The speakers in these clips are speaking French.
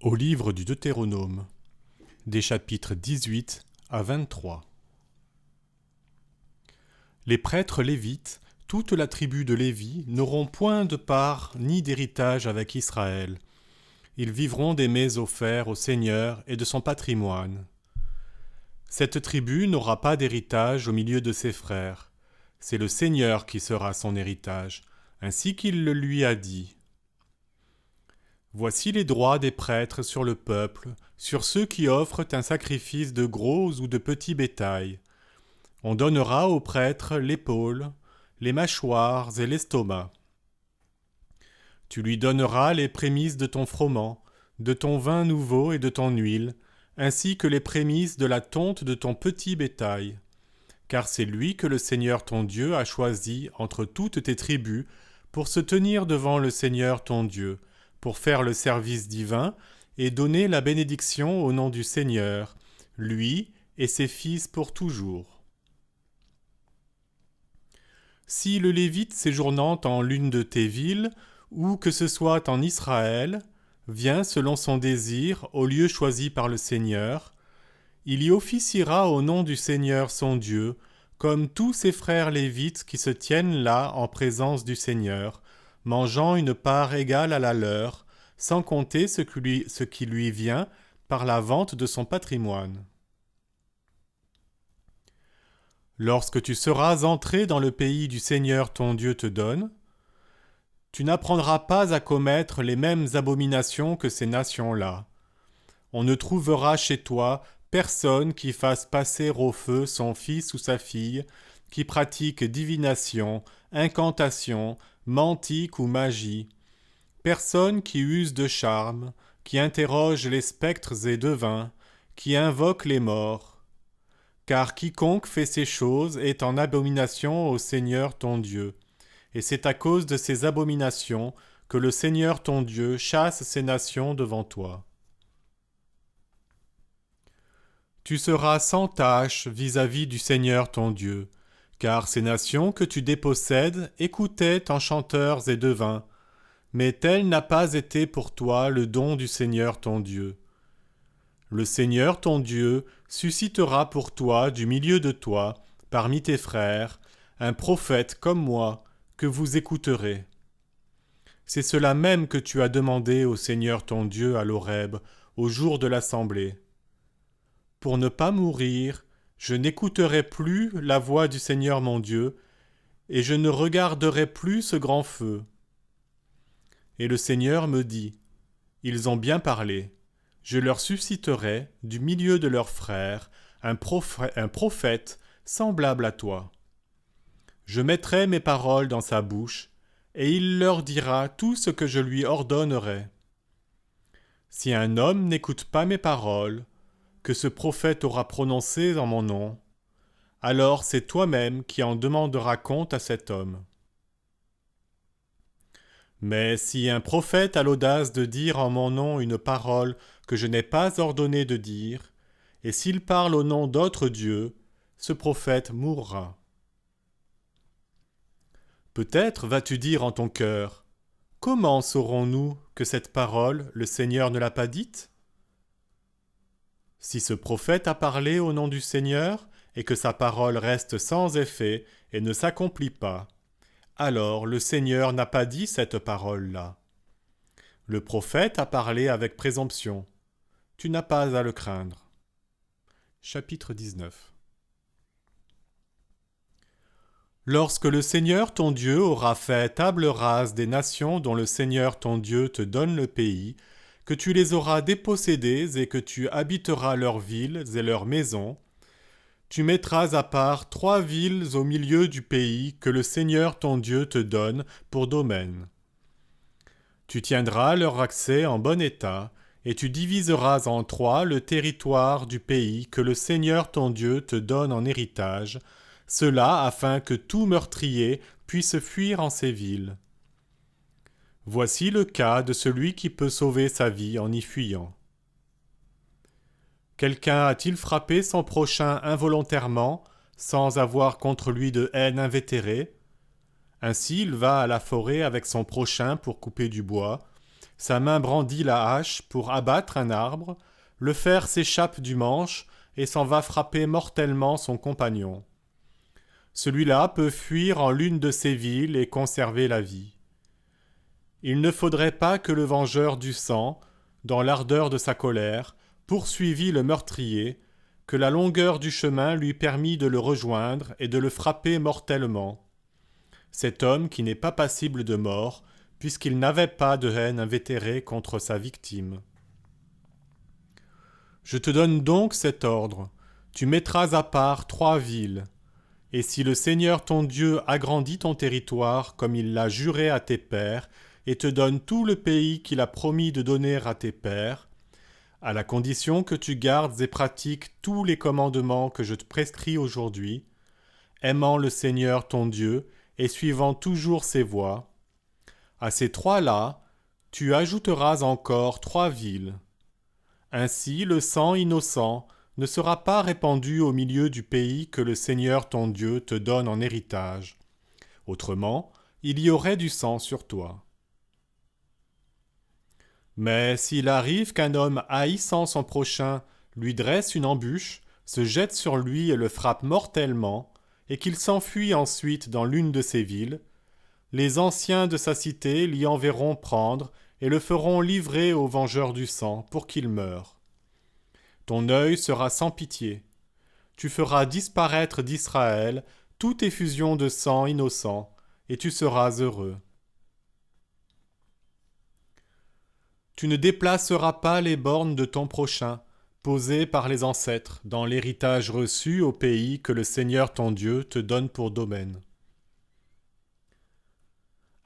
Au livre du Deutéronome, des chapitres 18 à 23. Les prêtres lévites, toute la tribu de Lévi, n'auront point de part ni d'héritage avec Israël. Ils vivront des mets offerts au Seigneur et de son patrimoine. Cette tribu n'aura pas d'héritage au milieu de ses frères. C'est le Seigneur qui sera son héritage, ainsi qu'il le lui a dit. Voici les droits des prêtres sur le peuple, sur ceux qui offrent un sacrifice de gros ou de petit bétail. On donnera aux prêtres l'épaule, les mâchoires et l'estomac. Tu lui donneras les prémices de ton froment, de ton vin nouveau et de ton huile, ainsi que les prémices de la tonte de ton petit bétail. Car c'est lui que le Seigneur ton Dieu a choisi entre toutes tes tribus pour se tenir devant le Seigneur ton Dieu, pour faire le service divin et donner la bénédiction au nom du Seigneur, lui et ses fils pour toujours. Si le Lévite séjournant en l'une de tes villes, ou que ce soit en Israël, vient selon son désir au lieu choisi par le Seigneur, il y officiera au nom du Seigneur son Dieu, comme tous ses frères Lévites qui se tiennent là en présence du Seigneur, mangeant une part égale à la leur, sans compter ce qui lui vient par la vente de son patrimoine. Lorsque tu seras entré dans le pays du Seigneur ton Dieu te donne, tu n'apprendras pas à commettre les mêmes abominations que ces nations-là. On ne trouvera chez toi personne qui fasse passer au feu son fils ou sa fille, qui pratique divination, incantation, mantique ou magie. Personne qui use de charme, qui interroge les spectres et devins, qui invoque les morts. Car quiconque fait ces choses est en abomination au Seigneur ton Dieu. Et c'est à cause de ces abominations que le Seigneur ton Dieu chasse ces nations devant toi. Tu seras sans tache vis-à-vis du Seigneur ton Dieu, car ces nations que tu dépossèdes écoutaient en chanteurs et devins, mais tel n'a pas été pour toi le don du Seigneur ton Dieu. Le Seigneur ton Dieu suscitera pour toi du milieu de toi, parmi tes frères, un prophète comme moi, que vous écouterez. C'est cela même que tu as demandé au Seigneur ton Dieu à l'Horeb, au jour de l'assemblée. Pour ne pas mourir, je n'écouterai plus la voix du Seigneur mon Dieu, et je ne regarderai plus ce grand feu. Et le Seigneur me dit, ils ont bien parlé, je leur susciterai, du milieu de leurs frères, un prophète semblable à toi. Je mettrai mes paroles dans sa bouche, et il leur dira tout ce que je lui ordonnerai. Si un homme n'écoute pas mes paroles, que ce prophète aura prononcées en mon nom, alors c'est toi-même qui en demanderas compte à cet homme. Mais si un prophète a l'audace de dire en mon nom une parole que je n'ai pas ordonné de dire, et s'il parle au nom d'autres dieux, ce prophète mourra. Peut-être vas-tu dire en ton cœur, « Comment saurons-nous que cette parole, le Seigneur ne l'a pas dite ?» Si ce prophète a parlé au nom du Seigneur, et que sa parole reste sans effet et ne s'accomplit pas, alors le Seigneur n'a pas dit cette parole-là. Le prophète a parlé avec présomption. Tu n'as pas à le craindre. Chapitre 19. Lorsque le Seigneur ton Dieu aura fait table rase des nations dont le Seigneur ton Dieu te donne le pays, que tu les auras dépossédées et que tu habiteras leurs villes et leurs maisons, tu mettras à part 3 villes au milieu du pays que le Seigneur ton Dieu te donne pour domaine. Tu tiendras leur accès en bon état, et tu diviseras en 3 le territoire du pays que le Seigneur ton Dieu te donne en héritage, cela afin que tout meurtrier puisse fuir en ces villes. Voici le cas de celui qui peut sauver sa vie en y fuyant. Quelqu'un a-t-il frappé son prochain involontairement, sans avoir contre lui de haine invétérée ? Ainsi il va à la forêt avec son prochain pour couper du bois. Sa main brandit la hache pour abattre un arbre, le fer s'échappe du manche et s'en va frapper mortellement son compagnon. Celui-là peut fuir en l'une de ces villes et conserver la vie. Il ne faudrait pas que le vengeur du sang, dans l'ardeur de sa colère, poursuivît le meurtrier, que la longueur du chemin lui permît de le rejoindre et de le frapper mortellement. Cet homme qui n'est pas passible de mort, puisqu'il n'avait pas de haine invétérée contre sa victime. Je te donne donc cet ordre. Tu mettras à part 3 villes. Et si le Seigneur ton Dieu agrandit ton territoire comme il l'a juré à tes pères, et te donne tout le pays qu'il a promis de donner à tes pères, à la condition que tu gardes et pratiques tous les commandements que je te prescris aujourd'hui, aimant le Seigneur ton Dieu et suivant toujours ses voies, à ces 3-là, tu ajouteras encore 3 villes. Ainsi le sang innocent ne sera pas répandu au milieu du pays que le Seigneur ton Dieu te donne en héritage. Autrement, il y aurait du sang sur toi. Mais s'il arrive qu'un homme haïssant son prochain lui dresse une embûche, se jette sur lui et le frappe mortellement, et qu'il s'enfuit ensuite dans l'une de ces villes, les anciens de sa cité l'y enverront prendre et le feront livrer aux vengeurs du sang pour qu'il meure. Ton œil sera sans pitié. Tu feras disparaître d'Israël toute effusion de sang innocent, et tu seras heureux. Tu ne déplaceras pas les bornes de ton prochain, posées par les ancêtres, dans l'héritage reçu au pays que le Seigneur ton Dieu te donne pour domaine.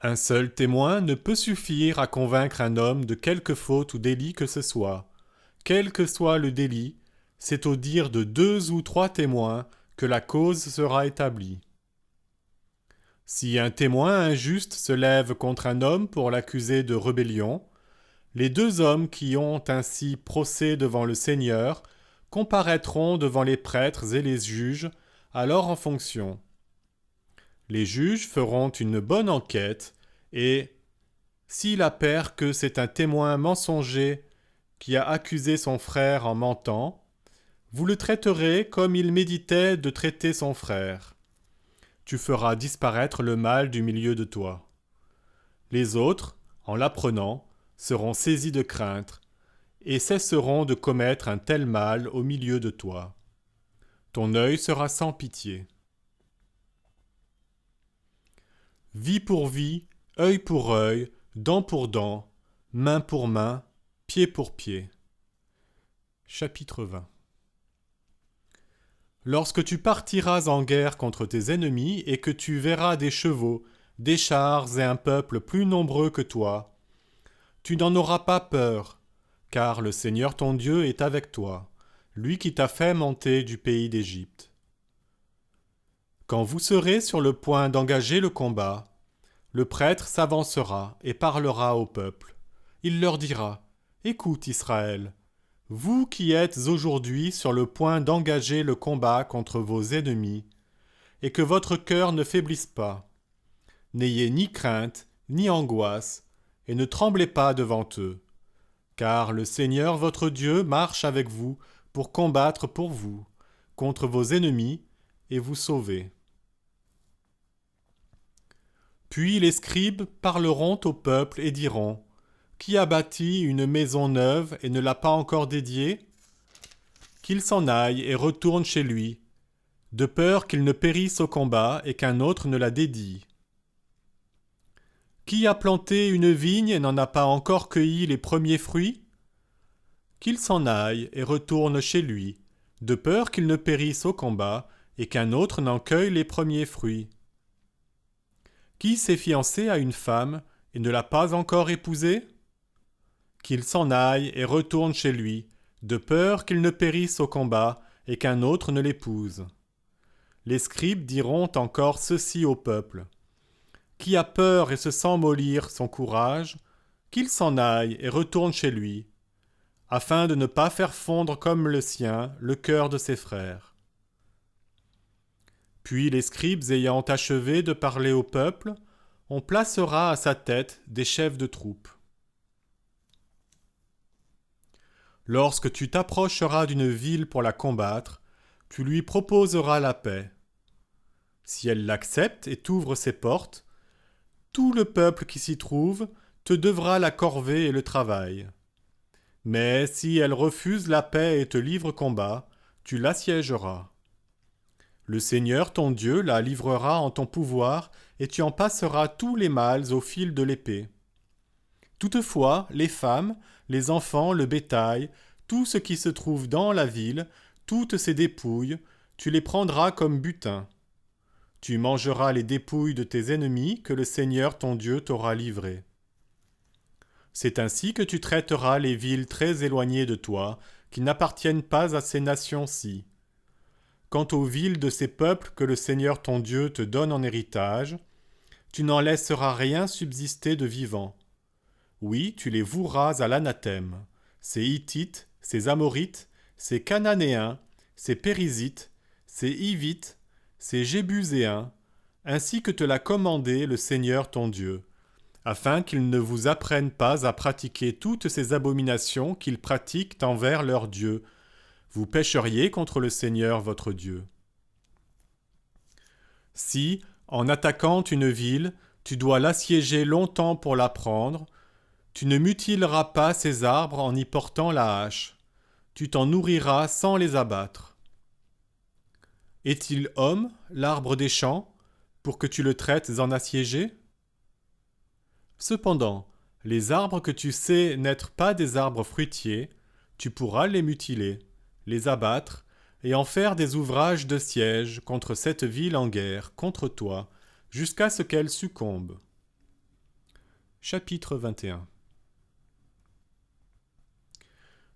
Un seul témoin ne peut suffire à convaincre un homme de quelque faute ou délit que ce soit. Quel que soit le délit, c'est au dire de 2 ou 3 témoins que la cause sera établie. Si un témoin injuste se lève contre un homme pour l'accuser de rébellion, les 2 hommes qui ont ainsi procès devant le Seigneur comparaîtront devant les prêtres et les juges, alors en fonction. Les juges feront une bonne enquête et, s'il appert que c'est un témoin mensonger qui a accusé son frère en mentant, vous le traiterez comme il méditait de traiter son frère. Tu feras disparaître le mal du milieu de toi. Les autres, en l'apprenant, seront saisis de crainte et cesseront de commettre un tel mal au milieu de toi. Ton œil sera sans pitié. Vie pour vie, œil pour œil, dent pour dent, main pour main, pied pour pied. Chapitre 20. Lorsque tu partiras en guerre contre tes ennemis et que tu verras des chevaux, des chars et un peuple plus nombreux que toi, tu n'en auras pas peur, car le Seigneur ton Dieu est avec toi, lui qui t'a fait monter du pays d'Égypte. Quand vous serez sur le point d'engager le combat, le prêtre s'avancera et parlera au peuple. Il leur dira : « Écoute Israël, vous qui êtes aujourd'hui sur le point d'engager le combat contre vos ennemis, et que votre cœur ne faiblisse pas. N'ayez ni crainte, ni angoisse, et ne tremblez pas devant eux, car le Seigneur votre Dieu marche avec vous pour combattre pour vous, contre vos ennemis, et vous sauver. » Puis les scribes parleront au peuple et diront : « Qui a bâti une maison neuve et ne l'a pas encore dédiée ? Qu'il s'en aille et retourne chez lui, de peur qu'il ne périsse au combat et qu'un autre ne la dédie. Qui a planté une vigne et n'en a pas encore cueilli les premiers fruits ? Qu'il s'en aille et retourne chez lui, de peur qu'il ne périsse au combat et qu'un autre n'en cueille les premiers fruits. Qui s'est fiancé à une femme et ne l'a pas encore épousée ? Qu'il s'en aille et retourne chez lui, de peur qu'il ne périsse au combat et qu'un autre ne l'épouse. Les scribes diront encore ceci au peuple : Qui a peur et se sent mollir son courage, qu'il s'en aille et retourne chez lui, afin de ne pas faire fondre comme le sien le cœur de ses frères. Puis les scribes ayant achevé de parler au peuple, on placera à sa tête des chefs de troupes. Lorsque tu t'approcheras d'une ville pour la combattre, tu lui proposeras la paix. Si elle l'accepte et t'ouvre ses portes, tout le peuple qui s'y trouve te devra la corvée et le travail. Mais si elle refuse la paix et te livre combat, tu l'assiégeras. Le Seigneur ton Dieu la livrera en ton pouvoir, et tu en passeras tous les mâles au fil de l'épée. Toutefois, les femmes, les enfants, le bétail, tout ce qui se trouve dans la ville, toutes ses dépouilles, tu les prendras comme butin. Tu mangeras les dépouilles de tes ennemis que le Seigneur ton Dieu t'aura livrés. C'est ainsi que tu traiteras les villes très éloignées de toi, qui n'appartiennent pas à ces nations-ci. Quant aux villes de ces peuples que le Seigneur ton Dieu te donne en héritage, tu n'en laisseras rien subsister de vivant. Oui, tu les voueras à l'anathème, ces Hittites, ces Amorites, ces Cananéens, ces Périzites, ces Hivites, ces Jébuséens, ainsi que te l'a commandé le Seigneur ton Dieu, afin qu'ils ne vous apprennent pas à pratiquer toutes ces abominations qu'ils pratiquent envers leur Dieu. Vous pécheriez contre le Seigneur votre Dieu. Si, en attaquant une ville, tu dois l'assiéger longtemps pour la prendre, tu ne mutileras pas ses arbres en y portant la hache. Tu t'en nourriras sans les abattre. Est-il homme, l'arbre des champs, pour que tu le traites en assiégé? Cependant, les arbres que tu sais n'être pas des arbres fruitiers, tu pourras les mutiler, les abattre, et en faire des ouvrages de siège contre cette ville en guerre, contre toi, jusqu'à ce qu'elle succombe. Chapitre 21.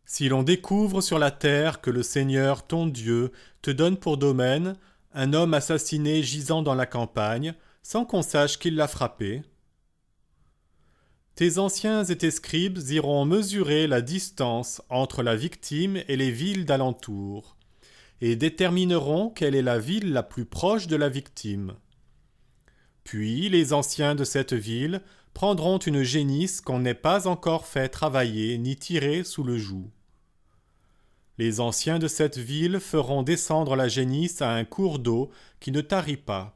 Si l'on découvre sur la terre que le Seigneur, ton Dieu, te donne pour domaine un homme assassiné gisant dans la campagne, sans qu'on sache qui l'a frappé, tes anciens et tes scribes iront mesurer la distance entre la victime et les villes d'alentour, et détermineront quelle est la ville la plus proche de la victime. Puis les anciens de cette ville prendront une génisse qu'on n'ait pas encore fait travailler ni tirer sous le joug. Les anciens de cette ville feront descendre la génisse à un cours d'eau qui ne tarit pas,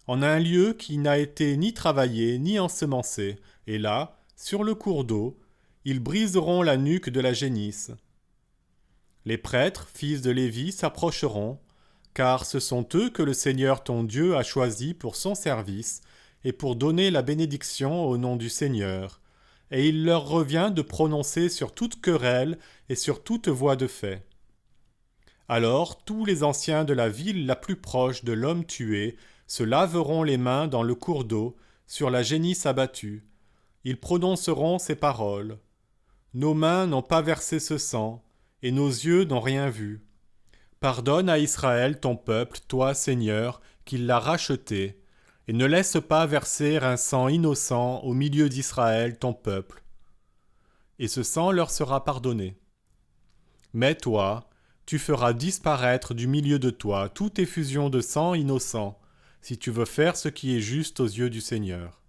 en un lieu qui n'a été ni travaillé ni ensemencé, et là, sur le cours d'eau, ils briseront la nuque de la génisse. Les prêtres, fils de Lévi, s'approcheront, car ce sont eux que le Seigneur ton Dieu a choisis pour son service et pour donner la bénédiction au nom du Seigneur, et il leur revient de prononcer sur toute querelle et sur toute voie de fait. Alors tous les anciens de la ville la plus proche de l'homme tué se laveront les mains dans le cours d'eau, sur la génisse abattue. Ils prononceront ces paroles. Nos mains n'ont pas versé ce sang, et nos yeux n'ont rien vu. Pardonne à Israël ton peuple, toi Seigneur, qui l'as racheté, et ne laisse pas verser un sang innocent au milieu d'Israël ton peuple. Et ce sang leur sera pardonné. Mais toi, tu feras disparaître du milieu de toi toute effusion de sang innocent, si tu veux faire ce qui est juste aux yeux du Seigneur.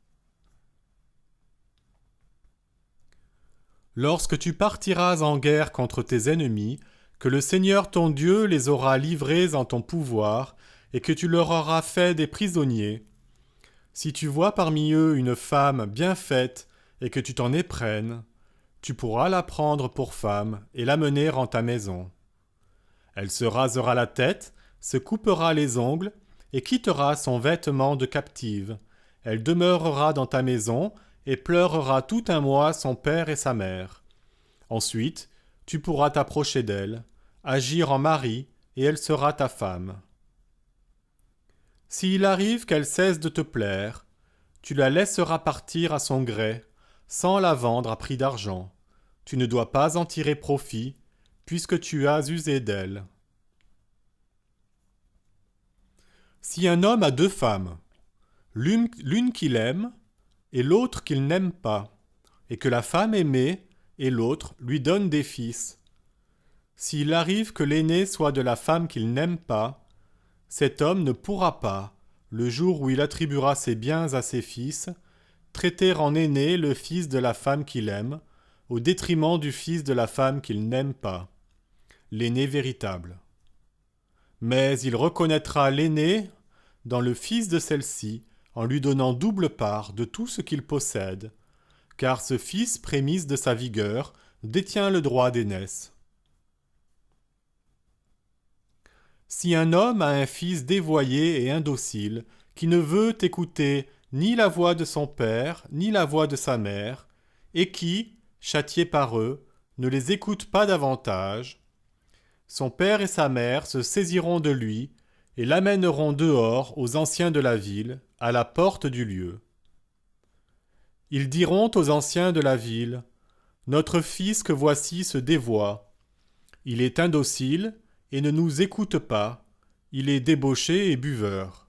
Lorsque tu partiras en guerre contre tes ennemis, que le Seigneur ton Dieu les aura livrés en ton pouvoir, et que tu leur auras fait des prisonniers, si tu vois parmi eux une femme bien faite, et que tu t'en éprennes, tu pourras la prendre pour femme, et l'amener en ta maison. Elle se rasera la tête, se coupera les ongles, et quittera son vêtement de captive. Elle demeurera dans ta maison, et pleurera tout un mois son père et sa mère. Ensuite, tu pourras t'approcher d'elle, agir en mari, et elle sera ta femme. S'il arrive qu'elle cesse de te plaire, tu la laisseras partir à son gré, sans la vendre à prix d'argent. Tu ne dois pas en tirer profit, puisque tu as usé d'elle. Si un homme a deux femmes, l'une qu'il aime, et l'autre qu'il n'aime pas, et que la femme aimée et l'autre lui donnent des fils. S'il arrive que l'aîné soit de la femme qu'il n'aime pas, cet homme ne pourra pas, le jour où il attribuera ses biens à ses fils, traiter en aîné le fils de la femme qu'il aime, au détriment du fils de la femme qu'il n'aime pas, l'aîné véritable. Mais il reconnaîtra l'aîné dans le fils de celle-ci, en lui donnant double part de tout ce qu'il possède, car ce fils, prémisse de sa vigueur, détient le droit d'aînesse. Si un homme a un fils dévoyé et indocile, qui ne veut écouter ni la voix de son père, ni la voix de sa mère, et qui, châtié par eux, ne les écoute pas davantage, son père et sa mère se saisiront de lui et l'amèneront dehors aux anciens de la ville, à la porte du lieu. Ils diront aux anciens de la ville, « Notre fils que voici se dévoie. Il est indocile et ne nous écoute pas. Il est débauché et buveur. »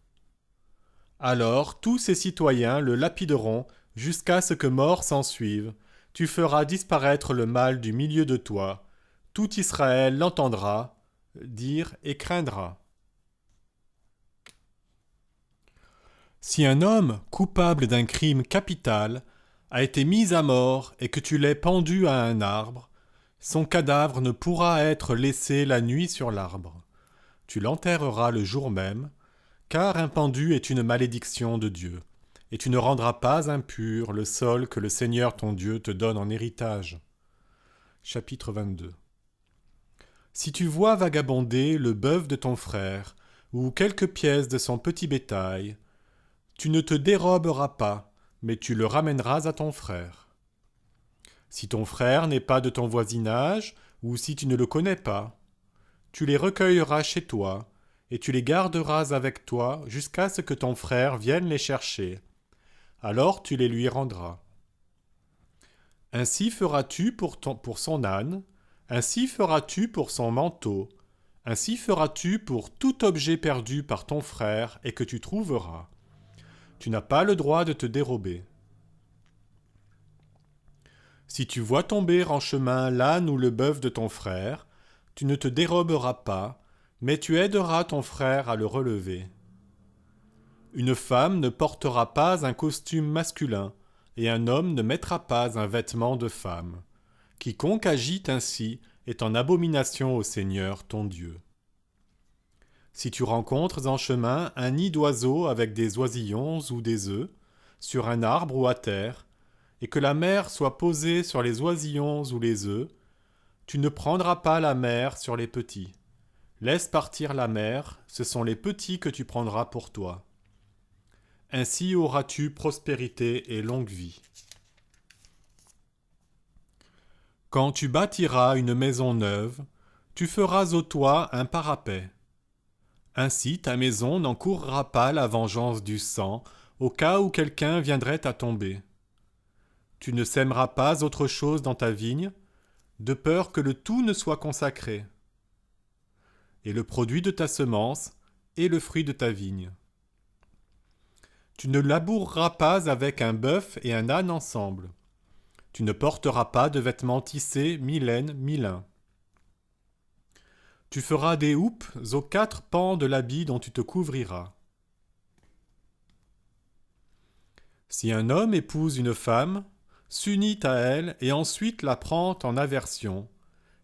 Alors tous ces citoyens le lapideront jusqu'à ce que mort s'ensuive. Tu feras disparaître le mal du milieu de toi. Tout Israël l'entendra dire et craindra. Si un homme, coupable d'un crime capital, a été mis à mort et que tu l'aies pendu à un arbre, son cadavre ne pourra être laissé la nuit sur l'arbre. Tu l'enterreras le jour même, car un pendu est une malédiction de Dieu, et tu ne rendras pas impur le sol que le Seigneur ton Dieu te donne en héritage. Chapitre 22. Si tu vois vagabonder le bœuf de ton frère, ou quelques pièces de son petit bétail, tu ne te déroberas pas, mais tu le ramèneras à ton frère. Si ton frère n'est pas de ton voisinage, ou si tu ne le connais pas, tu les recueilleras chez toi, et tu les garderas avec toi jusqu'à ce que ton frère vienne les chercher. Alors tu les lui rendras. Ainsi feras-tu pour son âne, ainsi feras-tu pour son manteau, ainsi feras-tu pour tout objet perdu par ton frère et que tu trouveras. Tu n'as pas le droit de te dérober. Si tu vois tomber en chemin l'âne ou le bœuf de ton frère, tu ne te déroberas pas, mais tu aideras ton frère à le relever. Une femme ne portera pas un costume masculin, et un homme ne mettra pas un vêtement de femme. Quiconque agit ainsi est en abomination au Seigneur ton Dieu. Si tu rencontres en chemin un nid d'oiseaux avec des oisillons ou des œufs, sur un arbre ou à terre, et que la mère soit posée sur les oisillons ou les œufs, tu ne prendras pas la mère sur les petits. Laisse partir la mère, ce sont les petits que tu prendras pour toi. Ainsi auras-tu prospérité et longue vie. Quand tu bâtiras une maison neuve, tu feras au toit un parapet. Ainsi ta maison n'encourra pas la vengeance du sang au cas où quelqu'un viendrait à tomber. Tu ne sèmeras pas autre chose dans ta vigne, de peur que le tout ne soit consacré. Et le produit de ta semence et le fruit de ta vigne. Tu ne laboureras pas avec un bœuf et un âne ensemble. Tu ne porteras pas de vêtements tissés mi-laine, mi-lin. Tu feras des houppes aux 4 pans de l'habit dont tu te couvriras. Si un homme épouse une femme, s'unit à elle et ensuite la prend en aversion,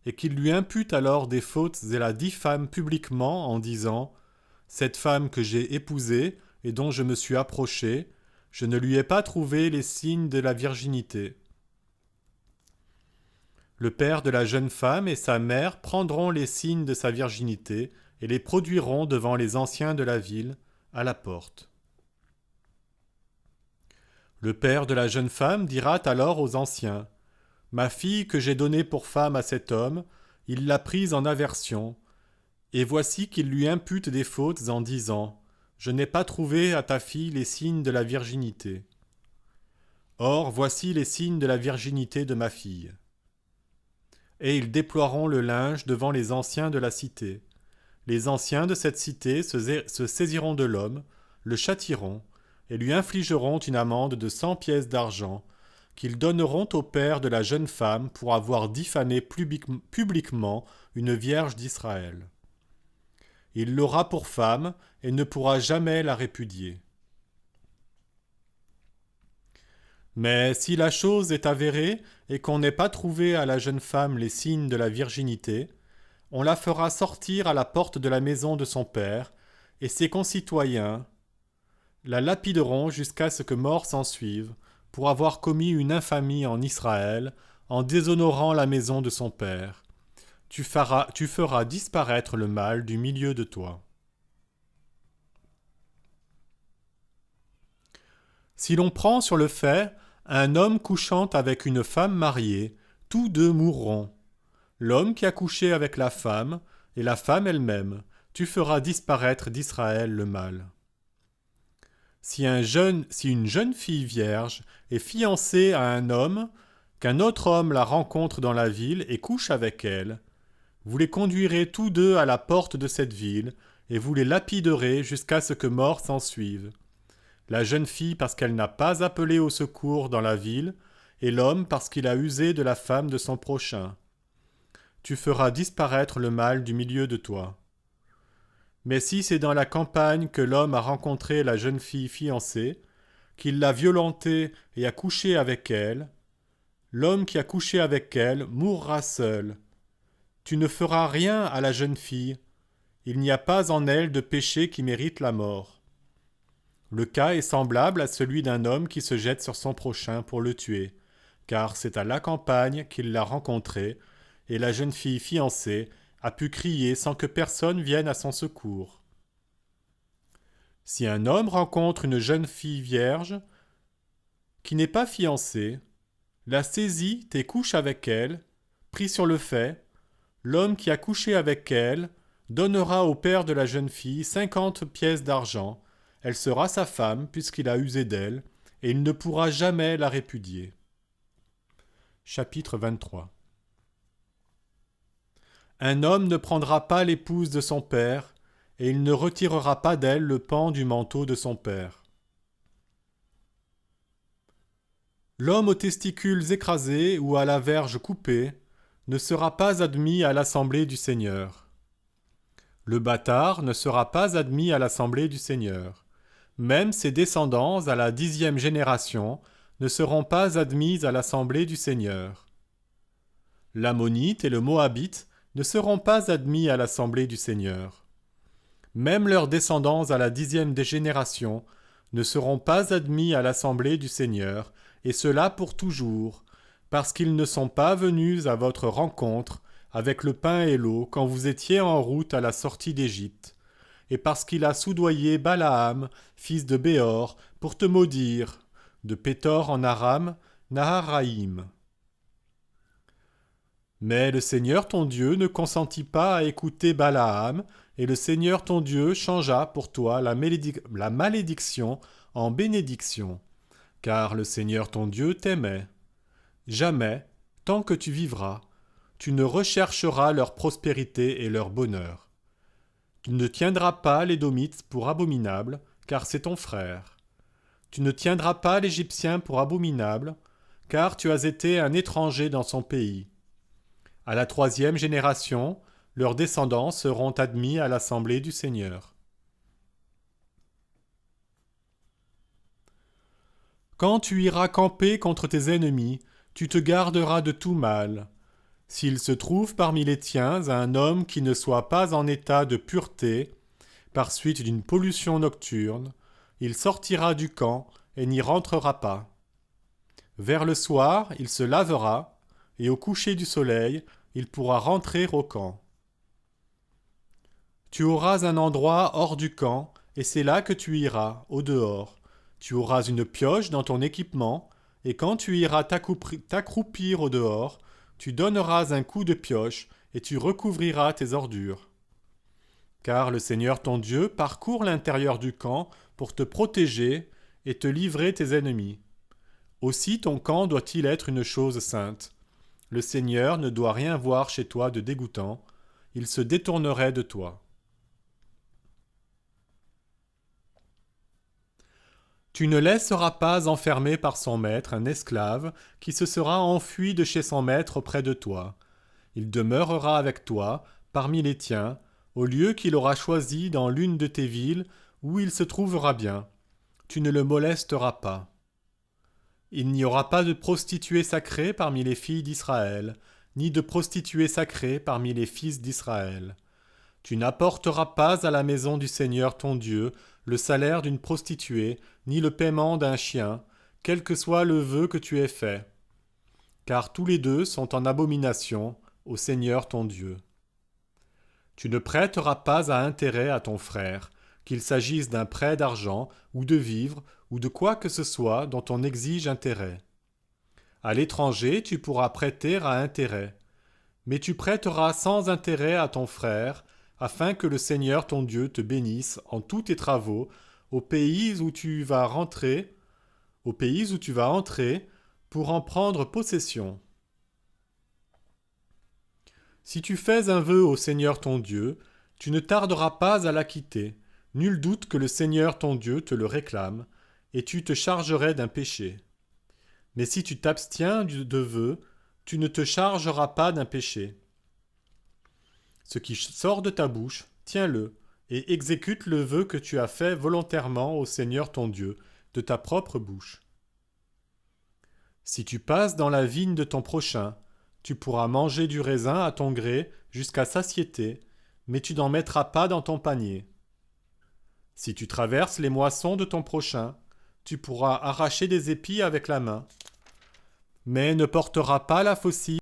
et qu'il lui impute alors des fautes et la diffame publiquement en disant « Cette femme que j'ai épousée et dont je me suis approché, je ne lui ai pas trouvé les signes de la virginité. » Le père de la jeune femme et sa mère prendront les signes de sa virginité et les produiront devant les anciens de la ville, à la porte. Le père de la jeune femme dira alors aux anciens, « Ma fille que j'ai donnée pour femme à cet homme, il l'a prise en aversion, et voici qu'il lui impute des fautes en disant, « Je n'ai pas trouvé à ta fille les signes de la virginité. Or voici les signes de la virginité de ma fille. » Et ils déploieront le linge devant les anciens de la cité. Les anciens de cette cité se saisiront de l'homme, le châtieront, et lui infligeront une amende de 100 pièces d'argent, qu'ils donneront au père de la jeune femme pour avoir diffamé publiquement une vierge d'Israël. Il l'aura pour femme et ne pourra jamais la répudier. Mais si la chose est avérée et qu'on n'ait pas trouvé à la jeune femme les signes de la virginité, on la fera sortir à la porte de la maison de son père, et ses concitoyens la lapideront jusqu'à ce que mort s'ensuive, pour avoir commis une infamie en Israël, en déshonorant la maison de son père. Tu feras disparaître le mal du milieu de toi. Si l'on prend sur le fait un homme couchant avec une femme mariée, tous deux mourront. L'homme qui a couché avec la femme et la femme elle-même, tu feras disparaître d'Israël le mal. Si une jeune fille vierge est fiancée à un homme, qu'un autre homme la rencontre dans la ville et couche avec elle, vous les conduirez tous deux à la porte de cette ville, et vous les lapiderez jusqu'à ce que mort s'ensuive. La jeune fille parce qu'elle n'a pas appelé au secours dans la ville, et l'homme parce qu'il a usé de la femme de son prochain. Tu feras disparaître le mal du milieu de toi. Mais si c'est dans la campagne que l'homme a rencontré la jeune fille fiancée, qu'il l'a violentée et a couché avec elle, l'homme qui a couché avec elle mourra seul. Tu ne feras rien à la jeune fille, il n'y a pas en elle de péché qui mérite la mort. Le cas est semblable à celui d'un homme qui se jette sur son prochain pour le tuer, car c'est à la campagne qu'il l'a rencontré, et la jeune fille fiancée a pu crier sans que personne vienne à son secours. Si un homme rencontre une jeune fille vierge qui n'est pas fiancée, la saisit et couche avec elle, pris sur le fait, l'homme qui a couché avec elle donnera au père de la jeune fille 50 pièces d'argent. Elle sera sa femme puisqu'il a usé d'elle, et il ne pourra jamais la répudier. Chapitre 23. Un homme ne prendra pas l'épouse de son père, et il ne retirera pas d'elle le pan du manteau de son père. L'homme aux testicules écrasés ou à la verge coupée ne sera pas admis à l'assemblée du Seigneur. Le bâtard ne sera pas admis à l'assemblée du Seigneur. Même ses descendants à la 10e génération ne seront pas admis à l'assemblée du Seigneur. L'ammonite et le moabite ne seront pas admis à l'assemblée du Seigneur. Même leurs descendants à la 10e génération ne seront pas admis à l'assemblée du Seigneur, et cela pour toujours, parce qu'ils ne sont pas venus à votre rencontre avec le pain et l'eau quand vous étiez en route à la sortie d'Égypte, et parce qu'il a soudoyé Balaam, fils de Béor, pour te maudire, de Pétor en Aram, Naharaïm. Mais le Seigneur ton Dieu ne consentit pas à écouter Balaam, et le Seigneur ton Dieu changea pour toi la malédiction en bénédiction, car le Seigneur ton Dieu t'aimait. Jamais, tant que tu vivras, tu ne rechercheras leur prospérité et leur bonheur. Tu ne tiendras pas l'Édomite pour abominable, car c'est ton frère. Tu ne tiendras pas l'Égyptien pour abominable, car tu as été un étranger dans son pays. À la 3e génération, leurs descendants seront admis à l'assemblée du Seigneur. Quand tu iras camper contre tes ennemis, tu te garderas de tout mal. S'il se trouve parmi les tiens un homme qui ne soit pas en état de pureté, par suite d'une pollution nocturne, il sortira du camp et n'y rentrera pas. Vers le soir, il se lavera, et au coucher du soleil, il pourra rentrer au camp. Tu auras un endroit hors du camp, et c'est là que tu iras, au dehors. Tu auras une pioche dans ton équipement, et quand tu iras t'accroupir au dehors, tu donneras un coup de pioche, et tu recouvriras tes ordures. Car le Seigneur ton Dieu parcourt l'intérieur du camp pour te protéger et te livrer tes ennemis. Aussi ton camp doit-il être une chose sainte. Le Seigneur ne doit rien voir chez toi de dégoûtant, il se détournerait de toi. Tu ne laisseras pas enfermer par son maître un esclave qui se sera enfui de chez son maître auprès de toi. Il demeurera avec toi, parmi les tiens, au lieu qu'il aura choisi dans l'une de tes villes où il se trouvera bien. Tu ne le molesteras pas. Il n'y aura pas de prostituée sacrée parmi les filles d'Israël, ni de prostituée sacrée parmi les fils d'Israël. Tu n'apporteras pas à la maison du Seigneur ton Dieu le salaire d'une prostituée, ni le paiement d'un chien, quel que soit le vœu que tu aies fait, car tous les deux sont en abomination au Seigneur ton Dieu. Tu ne prêteras pas à intérêt à ton frère, qu'il s'agisse d'un prêt d'argent ou de vivres ou de quoi que ce soit dont on exige intérêt. À l'étranger, tu pourras prêter à intérêt, mais tu prêteras sans intérêt à ton frère, afin que le Seigneur ton Dieu te bénisse en tous tes travaux au pays où tu vas entrer pour en prendre possession. Si tu fais un vœu au Seigneur ton Dieu, tu ne tarderas pas à l'acquitter. Nul doute que le Seigneur ton Dieu te le réclame, et tu te chargerais d'un péché. Mais si tu t'abstiens de vœu, tu ne te chargeras pas d'un péché. Ce qui sort de ta bouche, tiens-le, et exécute le vœu que tu as fait volontairement au Seigneur ton Dieu, de ta propre bouche. Si tu passes dans la vigne de ton prochain, tu pourras manger du raisin à ton gré jusqu'à satiété, mais tu n'en mettras pas dans ton panier. Si tu traverses les moissons de ton prochain, tu pourras arracher des épis avec la main, mais ne porteras pas la faucille